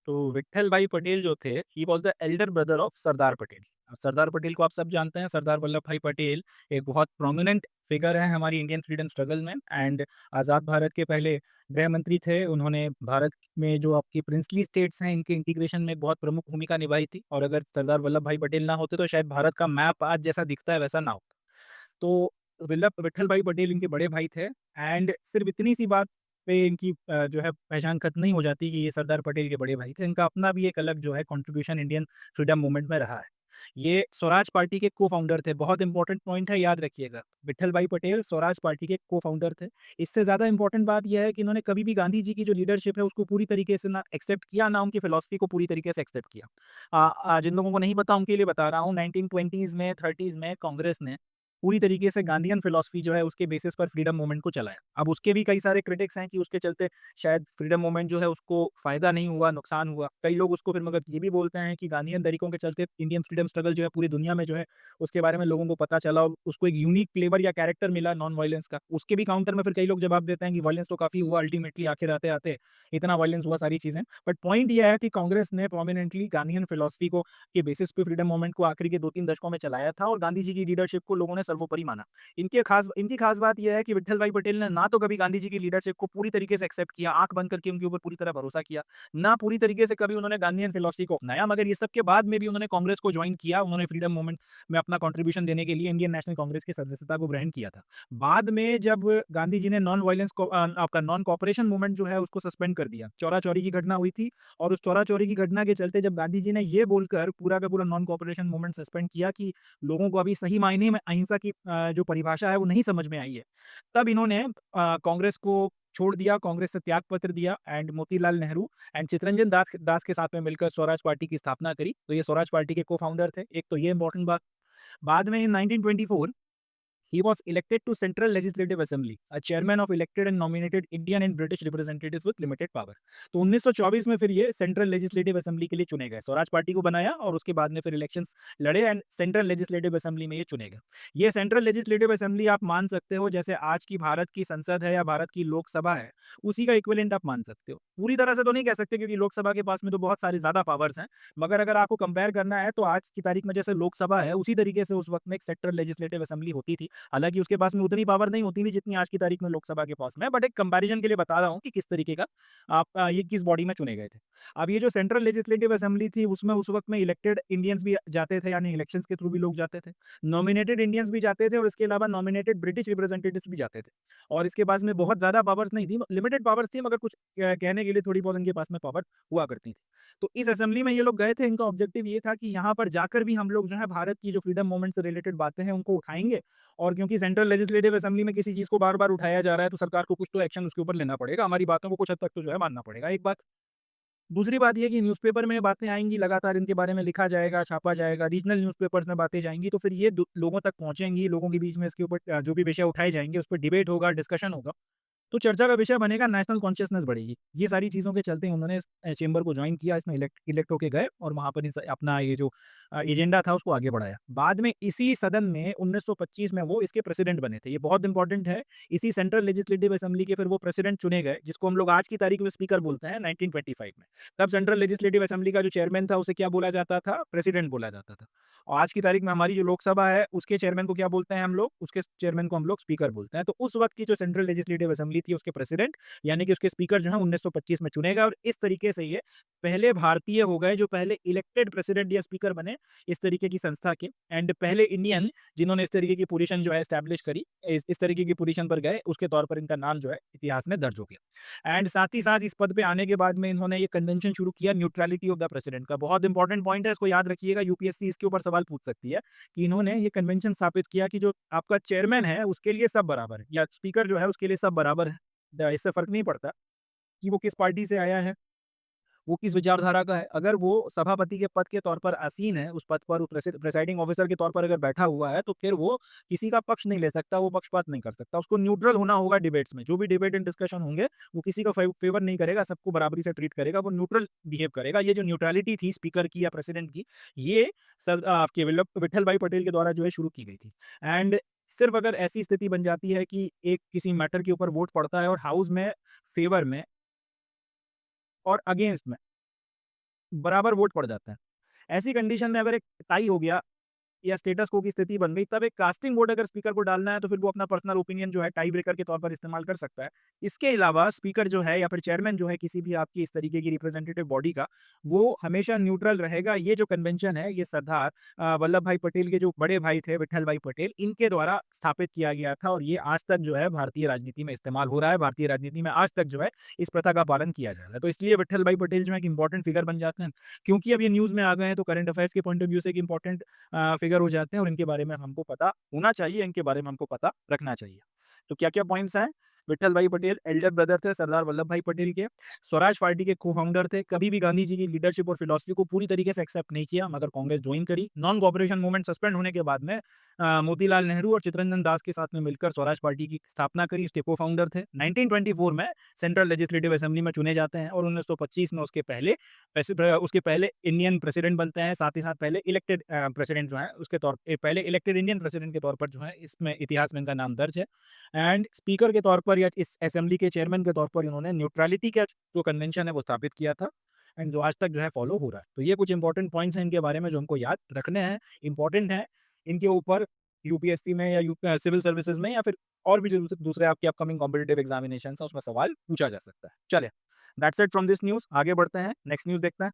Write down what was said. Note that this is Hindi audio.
तो विट्ठल भाई पटेल जो थे, he was the elder brother of Sardar Patel. Sardar Patel को आप सब जानते हैं, सरदार वल्लभ भाई पटेल एक बहुत प्रोमिनेंट फिगर है हमारी इंडियन फ्रीडम स्ट्रगल में एंड आज़ाद भारत के पहले गृह मंत्री थे। उन्होंने भारत में जो आपकी प्रिंसली स्टेट्स हैं, इनके इंटीग्रेशन में बहुत प्रमुख भूमिका निभाई थी और अगर सरदार वल्लभ भाई पटेल ना होते, तो शायद भारत का मैप आज जैसा दिखता है, वैसा ना होता। तो विट्ठल भाई पटेल इनके बड़े भाई थे एंड सिर्फ इतनी सी बात पे इनकी जो है पहचान खत्म नहीं हो जाती कि ये सरदार पटेल के बड़े भाई थे। इनका अपना भी एक अलग जो है कंट्रीब्यूशन इंडियन फ्रीडम मूवमेंट में रहा है। ये स्वराज पार्टी के को-फाउंडर थे। बहुत इंपॉर्टेंट पॉइंट है, याद रखिएगा। विट्ठल भाई पटेल स्वराज पार्टी के को-फाउंडर थे। इससे ज़्यादा इंपॉर्टेंट बात यह है कि इन्होंने कभी भी गांधी जी की जो लीडरशिप है उसको पूरी तरीके से ना एक्सेप्ट किया, ना उनकी फिलॉसफी को पूरी तरीके से एक्सेप्ट किया। जिन लोगों को नहीं पता उनके लिए बता रहा हूँ, 1920s में 30s में कांग्रेस ने पूरी तरीके से गांधीयन फिलॉसफी जो है उसके बेसिस पर फ्रीडम मूवमेंट को चलाया। अब उसके भी कई सारे क्रिटिक्स हैं कि उसके चलते शायद फ्रीडम मूवमेंट जो है उसको फायदा नहीं हुआ, नुकसान हुआ। कई लोग उसको फिर मगर ये भी बोलते हैं कि गांधीयन तरीकों के चलते इंडियन फ्रीडम स्ट्रगल जो है पूरी दुनिया में जो है उसके बारे में लोगों को पता चला और उसको एक यूनिक फ्लेवर या कैरेक्टर मिला नॉन वायलेंस का। उसके भी काउंटर में फिर कई लोग जवाब देते हैं कि वायलेंस तो काफ़ी हुआ, अल्टीमेटली आखिर आते-आते इतना वायलेंस हुआ, सारी चीज़ें। बट पॉइंट ये है कि कांग्रेस ने प्रोमिनेंटली गांधीयन फिलॉसफी को के बेसिस पे फ्रीडम मूवमेंट को आखिरी के 2-3 दशकों में चलाया था और गांधी जी की लीडरशिप को लोगों ने सर्वोपरि माना। इनकी खास बात यह है कि विट्ठल भाई पटेल ने ना तो कभी गांधी जी की लीडरशिप को पूरी तरीके से एक्सेप्ट किया, आंख बंद करके उनके ऊपर पूरी तरह भरोसा किया, ना पूरी तरीके से कभी उन्होंने गांधीयन फिलॉसफी को अपनाया। मगर ये सब के बाद में भी उन्होंने कांग्रेस को ज्वाइन किया, उन्होंने फ्रीडम मूवमेंट में अपना कंट्रीब्यूशन देने के लिए इंडियन नेशनल कांग्रेस की सदस्यता को ग्रहण किया था। बाद में जब गांधी जी ने आपका नॉन कॉपरेशन मूवमेंट जो है उसको सस्पेंड कर दिया, चौरा चौरी की घटना हुई थी और उस चौरा चौरी की घटना के चलते जब गांधी जी ने ये बोलकर पूरा का पूरा नॉन कॉपरेशन मूवमेंट सस्पेंड किया कि लोगों को अभी सही मायने में अहिंसा की जो परिभाषा है वो नहीं समझ में आई है। तब इन्होंने कांग्रेस को छोड़ दिया, कांग्रेस से त्याग पत्र दिया एंड मोतीलाल नेहरू एंड चित्तरंजन दास दास के साथ में मिलकर स्वराज पार्टी की स्थापना करी। तो ये स्वराज पार्टी के को-फाउंडर थे। एक तो ये इंपॉर्टेंट बात। बाद में इन 1924 he was elected to Central Legislative Assembly, a chairman of elected and nominated Indian and British representatives with limited power। तो 1924 में फिर ये सेंट्रल लेजिस्लेटिव असेंबली के लिए चुने गए। स्वराज पार्टी को बनाया और उसके बाद में फिर इलेक्शंस लड़े एंड सेंट्रल लेजिस्लेटिव असेंबली में ये चुने गए। ये सेंट्रल लेजिस्लेटिव असेंबली आप मान सकते हो जैसे आज की भारत की संसद है या भारत की लोकसभा है, उसी का इक्विवेलेंट आप मान सकते हो। पूरी तरह से तो नहीं कह सकते क्योंकि लोकसभा के पास में तो बहुत सारी ज़्यादा पावर्स हैं, मगर अगर आपको कंपेयर करना है तो आज की तारीख में जैसे लोकसभा है, उसी तरीके से उस वक्त में एक सेंट्रल लेजिस्लेटिव असेंबली होती थी। हालाँकि उसके पास में उतनी पावर नहीं होती थी जितनी आज की तारीख में लोकसभा के पास में है, बट एक कंपैरिजन के लिए बता रहा हूँ कि किस तरीके का ये किस बॉडी में चुने गए थे। अब ये जो सेंट्रल लेजिस्लेटिव असेंबली थी उसमें उस वक्त में इलेक्टेड इंडियंस भी जाते थे, यानी इलेक्शंस के थ्रू भी लोग जाते थे। नॉमिनेटेड इंडियंस भी जाते थे और इसके अलावा नॉमिनेटेड ब्रिटिश रिप्रेजेंटेटिव्स भी जाते थे। और इसके पास में बहुत ज़्यादा पावर्स नहीं थी, लिमिटेड पावर्स थी, मगर कुछ कहने के लिए थोड़ी बहुत इनके पास में पावर हुआ करती थी। तो इस असेंबली में ये लोग गए थे, इनका ऑब्जेक्टिव ये था कि यहाँ पर जाकर भी हम लोग जो है भारत की जो फ्रीडम मूवमेंट से रिलेटेड बातें हैं उनको उठाएँगे और क्योंकि सेंट्रल लेजिस्लेटिव असेंबली में किसी चीज़ को बार-बार उठाया जा रहा है, तो सरकार को कुछ तो एक्शन उसके ऊपर लेना पड़ेगा। हमारी बातों को कुछ हद तक तो जो है मानना पड़ेगा, एक बात। दूसरी बात ये कि न्यूज़पेपर में बातें आएँगी, लगातार इनके बारे में लिखा जाएगा, छापा जाएगा, रीजनल न्यूज़पेपर्स में बातें जाएँगी, तो फिर ये लोगों तक पहुँचेंगी, लोगों के बीच में इसके ऊपर जो भी विषय उठाए जाएँगे, उस पर डिबेट होगा, डिस्कशन होगा। तो चर्चा का विषय बनेगा, नेशनल कॉन्शियसनेस बढ़ेगी। ये सारी चीज़ों के चलते उन्होंने इस चेंबर को जॉइन किया, इसमें इलेक्ट इलेक्ट होके गए और वहाँ पर इस अपना ये जो एजेंडा था उसको आगे बढ़ाया। बाद में इसी सदन में 1925 में वो इसके प्रेसिडेंट बने थे। ये बहुत इंपॉर्टेंट है। इसी सेंट्रल लेजिस्लेटिव असेंबली के फिर वो प्रेसिडेंट चुने गए, जिसको हम लोग आज की तारीख में स्पीकर बोलते हैं, 1925 में। तब सेंट्रल लेजिस्लेटिव असेंबली का जो चेयरमैन था उसे क्या बोला जाता था? प्रेसिडेंट बोला जाता था। और आज की तारीख में हमारी जो लोकसभा है उसके चेयरमैन को क्या बोलते हैं हम लोग? उसके चेयरमैन को हम लोग स्पीकर बोलते हैं। तो उस वक्त की जो सेंट्रल लेजिस्लेटिव असेंबली थी उसके प्रेसिडेंट यानी कि उसके स्पीकर जो है 1925 में चुने गए और इस तरीके से ये पहले भारतीय हो गए जो पहले इलेक्टेड प्रेसिडेंट या स्पीकर बने इस तरीके की संस्था के एंड पहले इंडियन जिन्होंने इस तरीके की पोजीशन जो है एस्टैब्लिश करी, इस तरीके की पोजीशन पर गए, उसके तौर पर इनका नाम जो है इतिहास में दर्ज हो गया। एंड साथ ही साथ इस पद पे आने के बाद में इन्होंने ये कन्वेंशन शुरू किया न्यूट्रलिटी ऑफ द प्रेसिडेंट का। बहुत इंपॉर्टेंट पॉइंट है, इसको याद रखिएगा, यूपीएससी इसके ऊपर सवाल पूछ सकती है कि इन्होंने ये कन्वेंशन स्थापित किया कि जो आपका चेयरमैन है उसके लिए सब बराबर है या स्पीकर जो है उसके लिए सब बराबर है। इससे फर्क नहीं पड़ता कि वो किस पार्टी से आया है, वो किस विचारधारा का है। अगर वो सभापति के पद के तौर पर आसीन है, उस पद पर वो प्रिसाइडिंग ऑफिसर के तौर पर अगर बैठा हुआ है, तो फिर वो किसी का पक्ष नहीं ले सकता, वो पक्षपात नहीं कर सकता। उसको न्यूट्रल होना होगा डिबेट्स में। जो भी डिबेट एंड डिस्कशन होंगे, वो किसी का फेवर नहीं करेगा, सबको बराबरी से ट्रीट करेगा, वो न्यूट्रल बिहेव करेगा। ये जो न्यूट्रलिटी थी स्पीकर की या प्रेसिडेंट की, ये आपके विट्ठल भाई पटेल के द्वारा जो है शुरू की गई थी। एंड सिर्फ अगर ऐसी स्थिति बन जाती है कि एक किसी मैटर के ऊपर वोट पड़ता है और हाउस में फेवर में और अगेंस्ट में बराबर वोट पड़ जाते हैं। ऐसी कंडीशन में अगर एक टाई हो गया या स्टेटस को की स्थिति बन गई, तब एक कास्टिंग वोट अगर स्पीकर को डालना है तो फिर वो अपना पर्सनल ओपिनियन जो है टाई ब्रेकर के तौर पर इस्तेमाल कर सकता है। इसके अलावा स्पीकर जो है या फिर चेयरमैन जो है किसी भी आपकी इस तरीके की रिप्रेजेंटेटिव बॉडी का, वो हमेशा न्यूट्रल रहेगा। ये जो कन्वेंशन है ये सरदार वल्लभ भाई पटेल के जो बड़े भाई थे विट्ठल भाई पटेल, इनके द्वारा स्थापित किया गया था और ये आज तक जो है भारतीय राजनीति में इस्तेमाल हो रहा है। भारतीय राजनीति में आज तक जो है इस प्रथा का पालन किया जा रहा है। तो इसलिए विट्ठल भाई पटेल जो है एक इंपॉर्टेंट फिगर बन जाते हैं। क्योंकि अब ये न्यूज़ में आ गए हैं तो करंट अफेयर्स के पॉइंट ऑफ व्यू से एक इंपॉर्टेंट फिगर हो जाते हैं और इनके बारे में हमको पता होना चाहिए, इनके बारे में हमको पता रखना चाहिए। तो क्या-क्या पॉइंट्स हैं? विट्ठल भाई पटेल एल्डर ब्रदर थे सरदार वल्लभ भाई पटेल के। स्वराज पार्टी के को-फाउंडर थे। कभी भी गांधी जी की लीडरशिप और फिलॉसफी को पूरी तरीके से एक्सेप्ट नहीं किया, मगर कांग्रेस ज्वाइन करी। नॉन कोऑपरेशन मूवमेंट सस्पेंड होने के बाद में मोतीलाल नेहरू और चित्तरंजन दास के साथ में मिलकर स्वराज पार्टी की स्थापना करी। इसके को-फाउंडर थे। 1924 में सेंट्रल लेजिस्लेटिव असेंबली में चुने जाते हैं और 1925 में उसके पहले इंडियन प्रेसिडेंट बनते हैं। साथ ही साथ पहले इलेक्टेड प्रेसिडेंट जो है उसके तौर पहले इलेक्टेड इंडियन प्रेसिडेंट के तौर पर जो है इसमें इतिहास में इनका नाम दर्ज है। एंड स्पीकर के तौर पर या इस असेंबली के चेयरमैन के तौर पर इन्होंने न्यूट्रलिटी का जो कन्वेंशन है वो स्थापित किया था एंड जो आज तक जो है फॉलो हो रहा है। तो ये कुछ इंपॉर्टेंट पॉइंट्स हैं इनके बारे में जो हमको याद रखने हैं, इंपॉर्टेंट है। इनके ऊपर यूपीएससी में या सिविल सर्विसेज में या फिर और भी जो दूसरे आपके अपकमिंग कॉम्पिटिटिव एग्जामिनेशन है उसमें सवाल पूछा जा सकता है। चलिए, that's it from this news. आगे बढ़ते हैं, नेक्स्ट न्यूज़ देखते हैं।